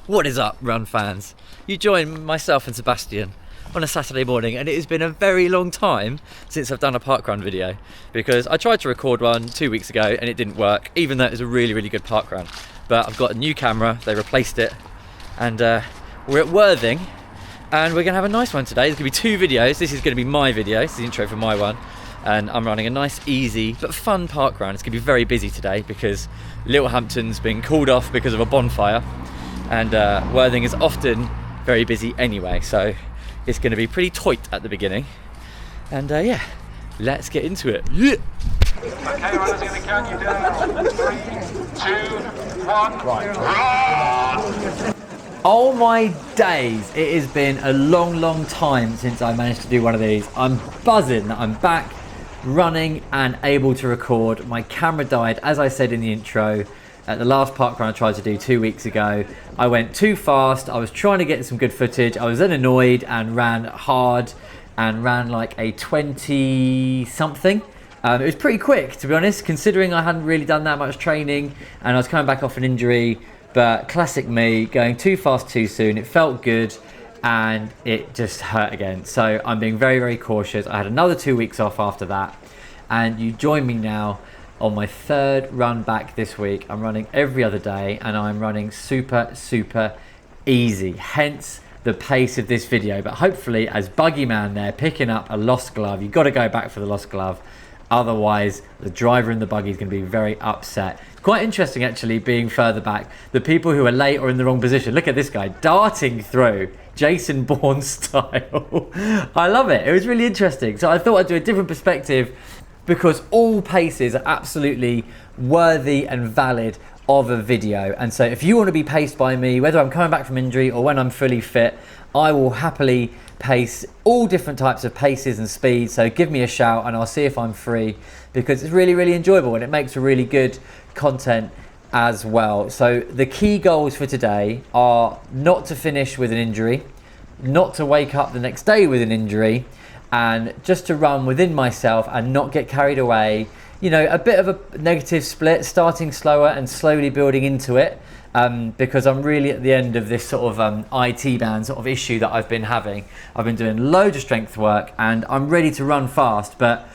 What is up, run fans? You join myself and Sebastian on a Saturday morning, and it has been a very long time since I've done a parkrun video, because I tried to record one 2 weeks ago and it didn't work, even though it was a really good parkrun. But I've got a new camera, they replaced it, and we're at Worthing, and we're gonna have a nice one today. There's gonna be two videos. This is gonna be my video, this is the intro for my one, and I'm running a nice, easy but fun parkrun. It's gonna be very busy today because Littlehampton's been called off because of a bonfire, and Worthing is often very busy anyway, so it's going to be pretty tight at the beginning. And yeah, let's get into it. Yeah. Okay, runners, going to count you down. 3, 2, 1, run! Oh my days, it has been a long time since I managed to do one of these. I'm buzzing that I'm back running and able to record. My camera died, as I said in the intro, at the last parkrun I tried to do 2 weeks ago. I went too fast. I was trying to get some good footage. I was then annoyed and ran hard and ran like a 20 something. It was pretty quick, to be honest, considering I hadn't really done that much training and I was coming back off an injury. But classic me, going too fast too soon. It felt good and it just hurt again. So I'm being very cautious. I had another 2 weeks off after that, and you join me now on my third run back this week. I'm running every other day and I'm running super easy, hence the pace of this video. But hopefully, as Buggy Man there picking up a lost glove, you've got to go back for the lost glove, otherwise the driver in the buggy is going to be very upset. It's quite interesting actually, being further back, the people who are late or in the wrong position. Look at this guy darting through, Jason Bourne style. I love it. It was really interesting. So I thought I'd do a different perspective, because all paces are absolutely worthy and valid of a video. And so if you want to be paced by me, whether I'm coming back from injury or when I'm fully fit, I will happily pace all different types of paces and speeds. So give me a shout and I'll see if I'm free, because it's really enjoyable and it makes a really good content as well. So the key goals for today are not to finish with an injury, not to wake up the next day with an injury, and just to run within myself and not get carried away. You know, a bit of a negative split, starting slower and slowly building into it, because I'm really at the end of this sort of IT band sort of issue that I've been having. I've been doing loads of strength work and I'm ready to run fast, but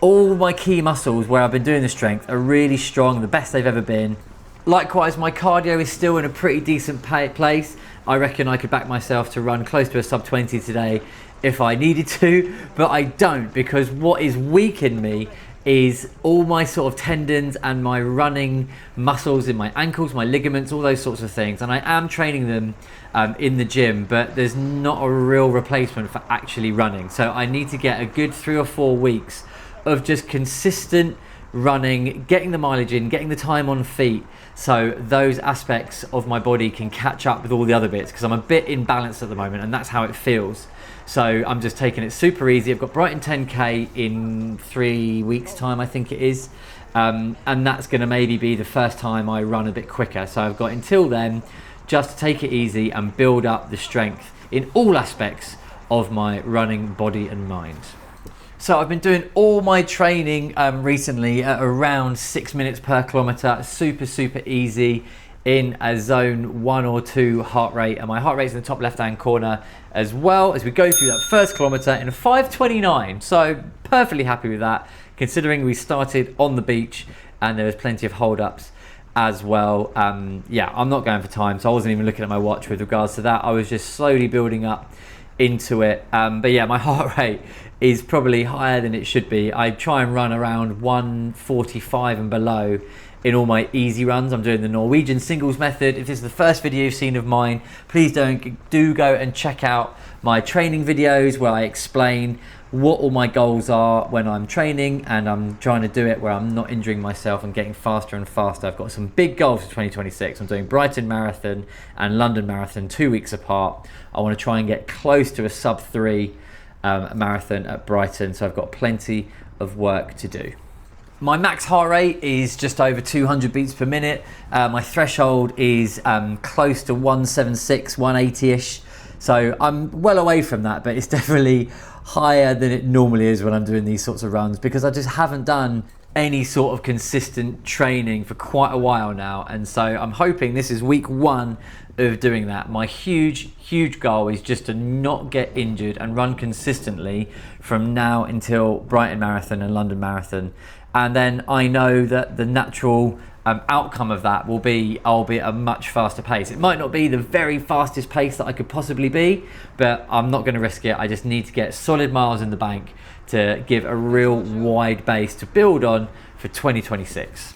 all my key muscles where I've been doing the strength are really strong, the best they've ever been. Likewise, my cardio is still in a pretty decent place. I reckon I could back myself to run close to a sub 20 today if I needed to, but I don't, because what is weak in me is all my sort of tendons and my running muscles in my ankles, my ligaments, all those sorts of things. And I am training them in the gym, but there's not a real replacement for actually running. So I need to get a good 3 or 4 weeks of just consistent running, getting the mileage in, getting the time on feet, so those aspects of my body can catch up with all the other bits, because I'm a bit imbalanced at the moment and that's how it feels. So I'm just taking it super easy. I've got Brighton 10k in 3 weeks time, I think it is, and that's going to maybe be the first time I run a bit quicker. So I've got until then just to take it easy and build up the strength in all aspects of my running body and mind. So I've been doing all my training recently at around 6 minutes per kilometre, super easy, in a zone 1 or 2 heart rate, and my heart rate's in the top left hand corner as well as we go through that first kilometre in 5:29. So perfectly happy with that, considering we started on the beach and there was plenty of hold ups as well. Yeah, I'm not going for time, so I wasn't even looking at my watch with regards to that. I was just slowly building up into it, but yeah, my heart rate is probably higher than it should be. I try and run around 1:45 and below in all my easy runs. I'm doing the Norwegian singles method. If this is the first video you've seen of mine, please do go and check out my training videos where I explain what all my goals are when I'm training, and I'm trying to do it where I'm not injuring myself and getting faster and faster. I've got some big goals for 2026. I'm doing Brighton Marathon and London Marathon 2 weeks apart. I want to try and get close to a sub 3 marathon at Brighton, so I've got plenty of work to do. My max heart rate is just over 200 beats per minute. My threshold is close to 176, 180-ish. So I'm well away from that, but it's definitely higher than it normally is when I'm doing these sorts of runs, because I just haven't done any sort of consistent training for quite a while now. And so I'm hoping this is week 1 of doing that. My huge goal is just to not get injured and run consistently from now until Brighton Marathon and London Marathon. And then I know that the natural outcome of that will be I'll be at a much faster pace. It might not be the very fastest pace that I could possibly be, but I'm not going to risk it. I just need to get solid miles in the bank to give a real wide base to build on for 2026.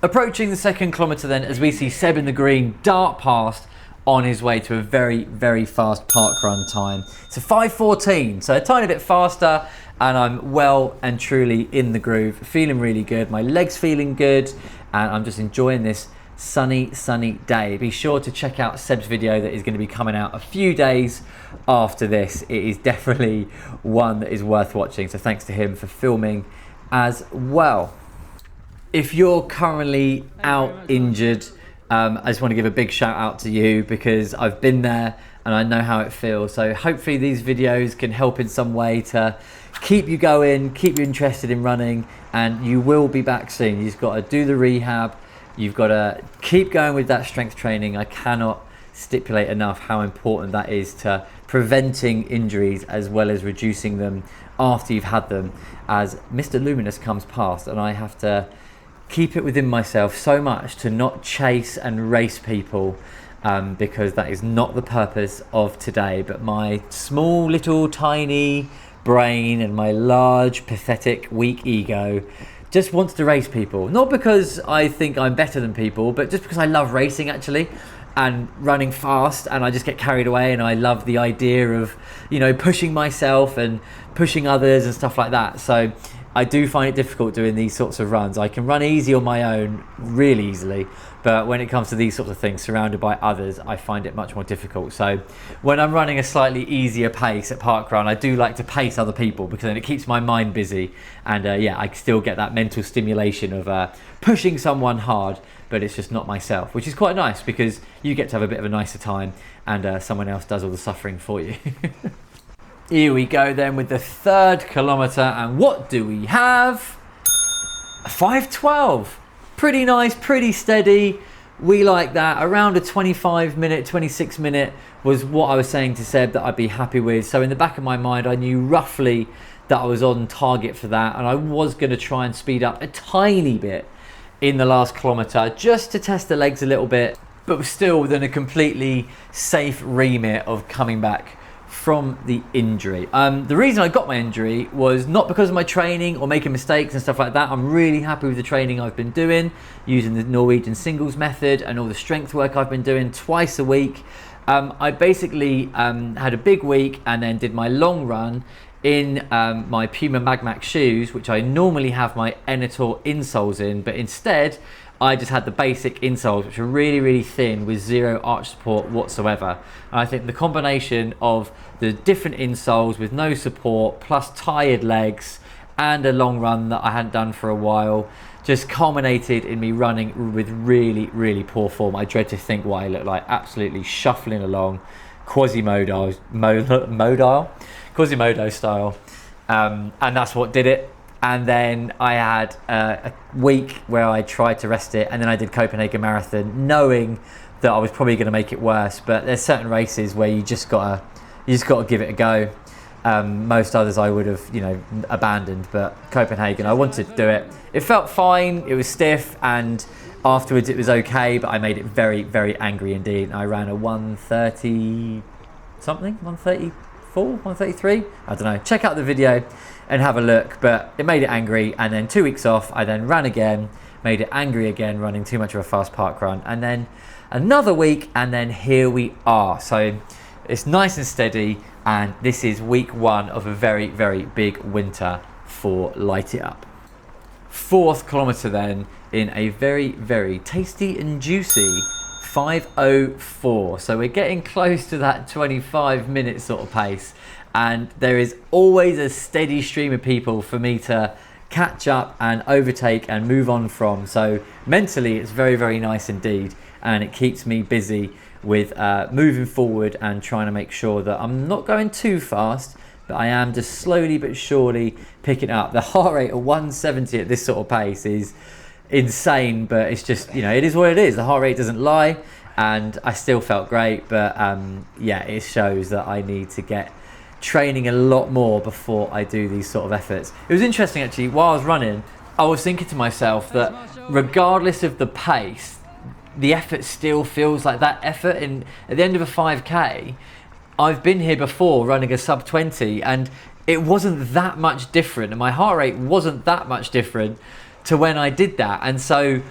Approaching the 2nd kilometre then, as we see Seb in the green dart past on his way to a very fast parkrun time. It's a 5:14, so a tiny bit faster, and I'm well and truly in the groove, feeling really good. My legs feeling good, and I'm just enjoying this sunny day. Be sure to check out Seb's video that is going to be coming out a few days after this. It is definitely one that is worth watching, so thanks to him for filming as well. If you're currently out injured, I just want to give a big shout out to you, because I've been there and I know how it feels. So hopefully these videos can help in some way to keep you going, keep you interested in running, and you will be back soon. You've got to do the rehab. You've got to keep going with that strength training. I cannot stipulate enough how important that is to preventing injuries as well as reducing them after you've had them, as Mr. Luminous comes past and I have to keep it within myself so much to not chase and race people, because that is not the purpose of today. But my small little tiny brain and my large pathetic weak ego just wants to race people, not because I think I'm better than people, but just because I love racing actually and running fast, and I just get carried away, and I love the idea of, you know, pushing myself and pushing others and stuff like that. So I do find it difficult doing these sorts of runs. I can run easy on my own, really easily, but when it comes to these sorts of things surrounded by others, I find it much more difficult. So when I'm running a slightly easier pace at Parkrun, I do like to pace other people, because then it keeps my mind busy, and yeah, I still get that mental stimulation of pushing someone hard, but it's just not myself, which is quite nice, because you get to have a bit of a nicer time, and someone else does all the suffering for you. Here we go then with the 3rd kilometre, and what do we have? A 5:12. Pretty nice, pretty steady. We like that. Around a 25-minute, 26-minute was what I was saying to Seb that I'd be happy with. So in the back of my mind, I knew roughly that I was on target for that, and I was going to try and speed up a tiny bit in the last kilometre just to test the legs a little bit, but still within a completely safe remit of coming back from the injury. The reason I got my injury was not because of my training or making mistakes and stuff like that. I'm really happy with the training I've been doing, using the Norwegian singles method and all the strength work I've been doing twice a week. I basically had a big week and then did my long run in my Puma Magmax shoes, which I normally have my Enator insoles in, but instead I just had the basic insoles, which are really thin with zero arch support whatsoever. And I think the combination of the different insoles with no support, plus tired legs and a long run that I hadn't done for a while, just culminated in me running with really poor form. I dread to think what I look like, absolutely shuffling along, Quasimodo style, and that's what did it. And then I had a week where I tried to rest it, and then I did Copenhagen Marathon, knowing that I was probably going to make it worse. But there's certain races where you just gotta give it a go. Most others I would have, abandoned, but Copenhagen, I wanted to do it. It felt fine. It was stiff, and afterwards it was okay. But I made it very angry indeed. And I ran a 1:30 something, 1:34, 1:33. I don't know. Check out the video and have a look, but it made it angry. And then 2 weeks off, I then ran again, made it angry again, running too much of a fast park run, and then another week, and then here we are. So it's nice and steady, and this is week 1 of a very big winter for Light It Up. 4th kilometre then, in a very tasty and juicy 5:04. So we're getting close to that 25-minute sort of pace, and there is always a steady stream of people for me to catch up and overtake and move on from. So mentally it's very nice indeed, and it keeps me busy with moving forward and trying to make sure that I'm not going too fast, but I am just slowly but surely picking up. The heart rate of 170 at this sort of pace is insane, but it's just, it is what it is. The heart rate doesn't lie, and I still felt great, but yeah, it shows that I need to get training a lot more before I do these sort of efforts. It was interesting actually, while I was running, I was thinking to myself that regardless of the pace, the effort still feels like that effort. And at the end of a 5k, I've been here before running a sub 20 and it wasn't that much different, and my heart rate wasn't that much different to when I did that. And so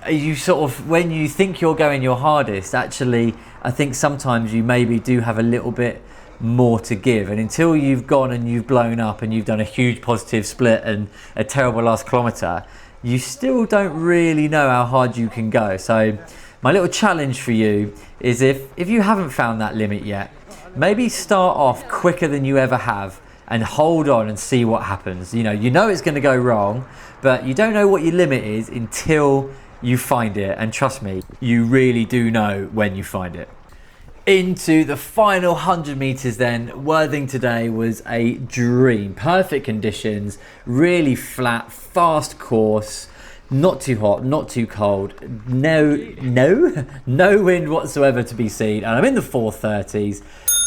you sort of, when you think you're going your hardest, actually I think sometimes you maybe do have a little bit more to give, and until you've gone and you've blown up and you've done a huge positive split and a terrible last kilometre, you still don't really know how hard you can go. So my little challenge for you is, if you haven't found that limit yet, maybe start off quicker than you ever have and hold on and see what happens. You know it's going to go wrong, but you don't know what your limit is until you find it, and trust me, you really do know when you find it. Into the final 100 meters then. Worthing today was a dream. Perfect conditions, really flat, fast course, not too hot, not too cold, no wind whatsoever to be seen, and I'm in the 4:30s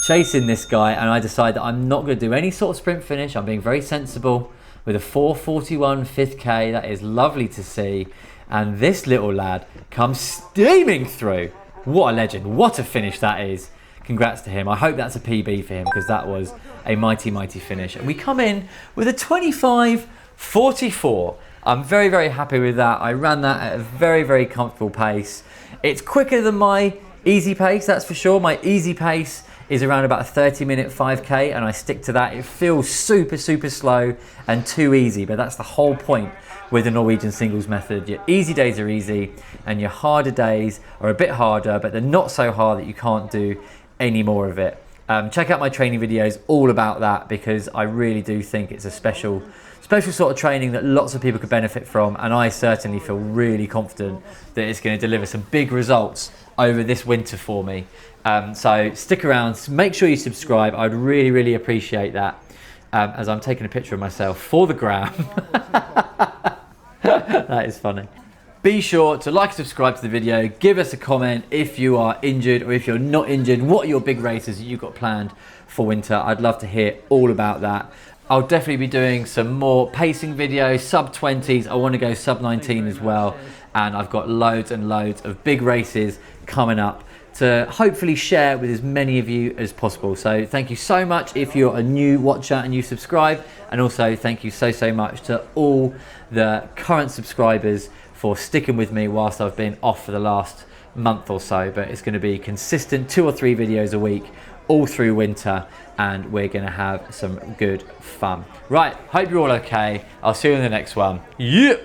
chasing this guy, and I decide that I'm not going to do any sort of sprint finish. I'm being very sensible with a 4:41 5th K. That is lovely to see, and this little lad comes steaming through. What a legend, what a finish that is. Congrats to him. I hope that's a PB for him, because that was a mighty, mighty finish. And we come in with a 25:44. I'm very, very happy with that. I ran that at a very, very comfortable pace. It's quicker than my easy pace, that's for sure. My easy pace is around about a 30-minute 5k, and I stick to that. It feels super, super slow and too easy, but that's the whole point with the Norwegian singles method. Your easy days are easy and your harder days are a bit harder, but they're not so hard that you can't do any more of it. Check out my training videos all about that, because I really do think it's a special sort of training that lots of people could benefit from, and I certainly feel really confident that it's going to deliver some big results over this winter for me. So stick around, make sure you subscribe. I'd really, really appreciate that, as I'm taking a picture of myself for the gram. That is funny. Be sure to like and subscribe to the video. Give us a comment if you are injured or if you're not injured. What are your big races that you've got planned for winter? I'd love to hear all about that. I'll definitely be doing some more pacing videos, sub 20s. I want to go sub 19 as well. And I've got loads and loads of big races coming up to hopefully share with as many of you as possible. So thank you so much if you're a new watcher and you subscribe. And also thank you so much to all the current subscribers for sticking with me whilst I've been off for the last month or so. But it's going to be consistent 2 or 3 videos a week all through winter, and we're going to have some good fun. Right, hope you're all okay. I'll see you in the next one. Yeah.